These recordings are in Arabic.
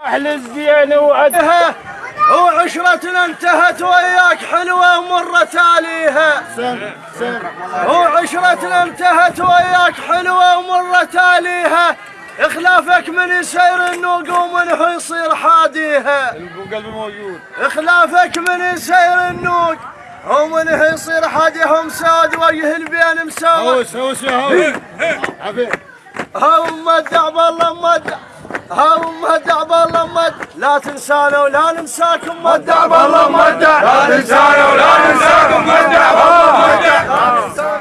أحلى الزين وعدها، وعشرتنا انتهت وياك حلوة ومرة تاليها. وعشرتنا انتهت وياك حلوة ومرة تاليها، اخلافك من يسير النوق ومنه يصير حاديها. القلب موجود. اخلافك من يسير النوق ومنه يصير حاديها، مساد وجه البين مساوي. هاو مدع بالله مدع، هاو مدع بالله مدع، لا تنسانا ولا ننساكم. مدع بالله مدع، لا تنسانا ولا ننساكم. مدع بالله مدع.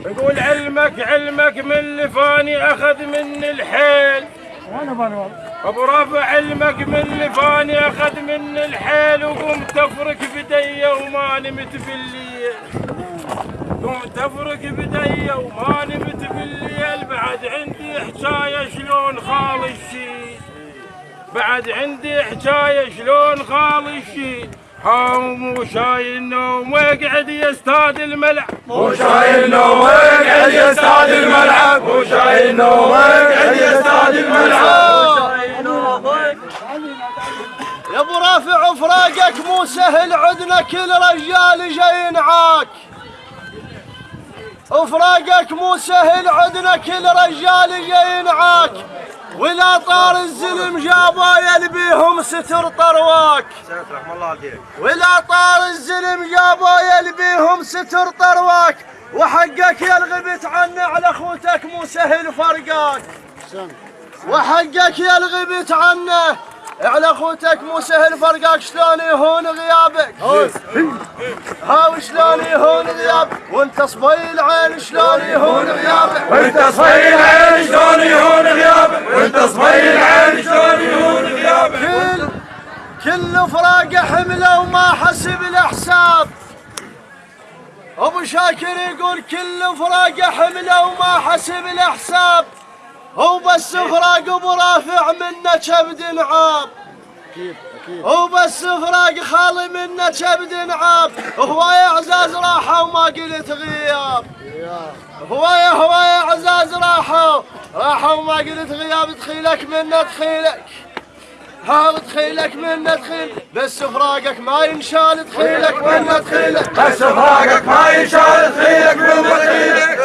يقول علمك من اللي فاني اخذ مني الحيل، ابو رافع علمك من اللي فاني اخذ مني الحيل، وقمت افرك بدي وما نمت بالليل، قمت افرك بدي وما نمت بالليل، بعد عندي حكايه شلون خال الشيل، بعد عندي حكايه شلون خال الشيل، مو شايل نوم ويقعد يستاد الملعب، مو شايل نوم ويقعد يستاد الملعب، مو شايل نوم ويقعد يستاد الملعب. يا ابو رافع فراقك مو سهل، عدنا كل رجال جاي ينعاك. وفراقك مو سهل، عدنا كل رجال جاي ينعاك، ولا طار الزلم جابا يلبيهم ستر طرواك. ولا طار الزلم جابا يلبيهم ستر طرواك، وحقك يا الغبت عنه على اخوتك مو سهل فرقاك. وحقك يا الغبت عنه على اخوتك مو سهل فرقاك، شلون يهون غيابك؟ هاو شلون يهون غيابك، وانت صبي العين شلون يهون غيابك، وانت صبي العين شلون يهون غيابك، وانت صبي العين شلون يهون غيابك. كل فراقه حمله وما حسب الاحساب. ابو شاكر يقول كل فراقه حمله وما حسب الاحساب، هو بس فراق ابو رافع منه كبد نعاب. هو بس فراق خالي منه كبد نعاب، هوايا عزاز راحوا وما قلت غياب. هوايا عزاز راحوا وما قلت غياب، دخيلك منه دخيلك، هاو دخيلك منه دخيل، بس فراقك ما ينشال دخيلك منه دخيلك، بس فراقك ما ينشال دخيلك منه دخيلك.